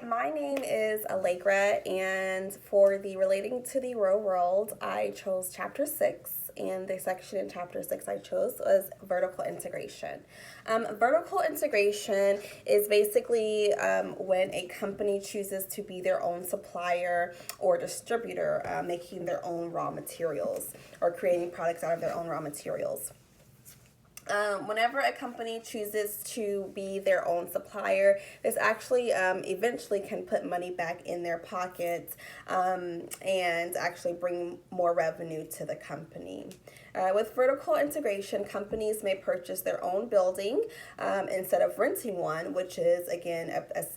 my name is Allegra, and for the Relating to the Real World, I chose Chapter 6, and the section in Chapter 6 I chose was vertical integration. Vertical integration is basically when a company chooses to be their own supplier or distributor, making their own raw materials or creating products out of their own raw materials. Whenever a company chooses to be their own supplier, this actually eventually can put money back in their pockets and actually bring more revenue to the company. With vertical integration, companies may purchase their own building instead of renting one, which is again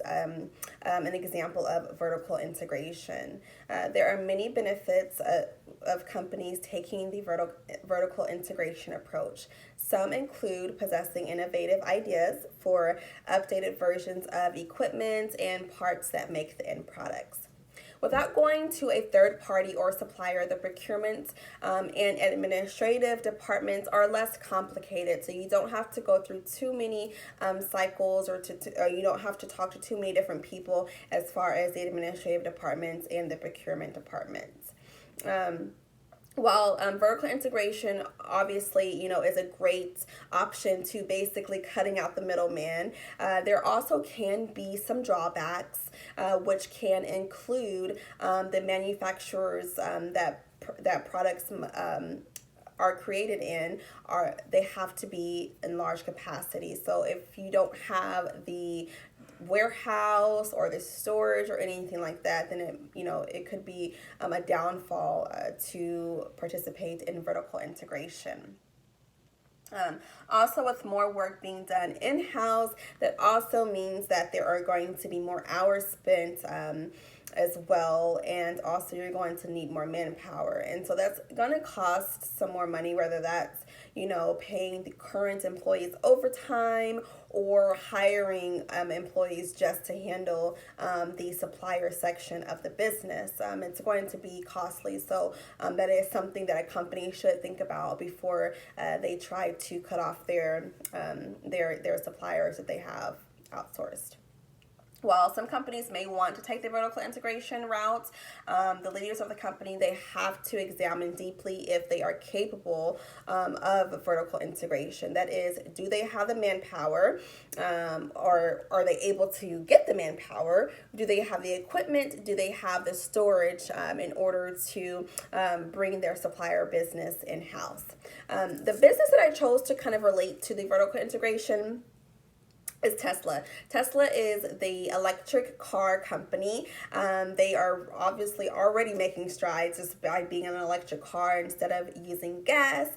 an example of vertical integration. There are many benefits of companies taking the vertical integration approach. Some include possessing innovative ideas for updated versions of equipment and parts that make the end products. Without going to a third party or supplier, the procurement and administrative departments are less complicated. So you don't have to go through too many cycles, or you don't have to talk to too many different people as far as the administrative departments and the procurement departments. While vertical integration obviously is a great option to basically cutting out the middleman, there also can be some drawbacks, which can include the manufacturers that products are created in, they have to be in large capacity. So if you don't have the warehouse or the storage or anything like that, then it could be a downfall to participate in vertical integration. Also, with more work being done in-house, that also means that there are going to be more hours spent as well, and also you're going to need more manpower, and so that's going to cost some more money, whether that's paying the current employees overtime or hiring employees just to handle the supplier section of the business. It's going to be costly, so that is something that a company should think about before they try to cut off their suppliers that they have outsourced. While some companies may want to take the vertical integration route, the leaders of the company, they have to examine deeply if they are capable of vertical integration. That is, do they have the manpower, or are they able to get the manpower? Do they have the equipment? Do they have the storage in order to bring their supplier business in-house? The business that I chose to kind of relate to the vertical integration is Tesla. Tesla is the electric car company. They are obviously already making strides just by being an electric car. Instead of using gas,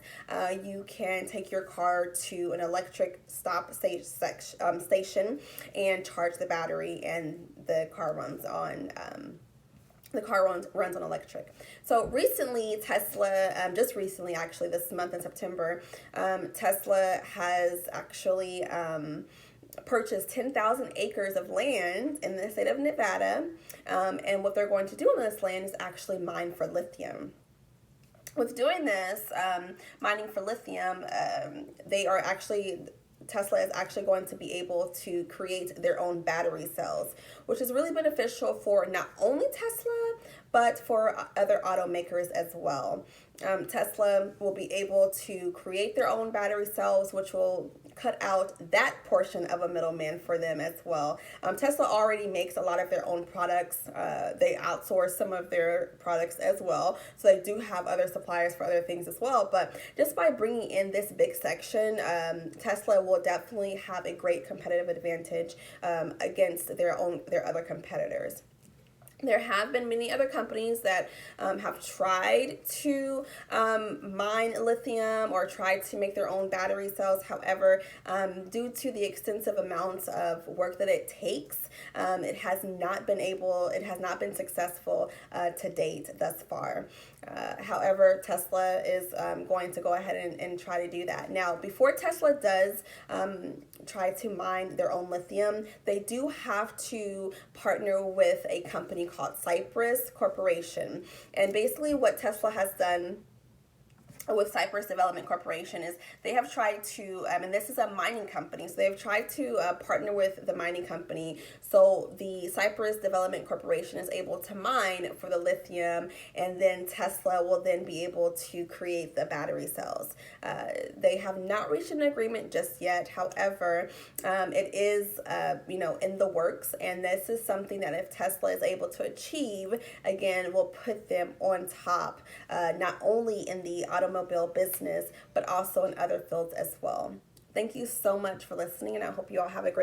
you can take your car to an electric station and charge the battery, and the car runs on electric. So recently, Tesla, just recently, actually, this month in September, Tesla has actually purchased 10,000 acres of land in the state of Nevada, and what they're going to do on this land is actually mine for lithium. With doing this, mining for lithium, Tesla is actually going to be able to create their own battery cells, which is really beneficial for not only Tesla, but for other automakers as well. Tesla will be able to create their own battery cells, which will cut out that portion of a middleman for them as well. Tesla already makes a lot of their own products. They outsource some of their products as well, so they do have other suppliers for other things as well. But just by bringing in this big section, Tesla will definitely have a great competitive advantage against their other competitors. There have been many other companies that have tried to mine lithium or tried to make their own battery cells. However, due to the extensive amounts of work that it takes, it has not been successful to date thus far. However, Tesla is going to go ahead and try to do that. Now, before Tesla does try to mine their own lithium, they do have to partner with a company called Cypress Corporation. And basically what Tesla has done with Cypress Development Corporation is they have tried to, and this is a mining company, so they've tried to partner with the mining company so the Cypress Development Corporation is able to mine for the lithium, and then Tesla will then be able to create the battery cells. They have not reached an agreement just yet. However, it is, in the works, and this is something that if Tesla is able to achieve, again, will put them on top, not only in the automobile business, but also in other fields as well. Thank you so much for listening, and I hope you all have a great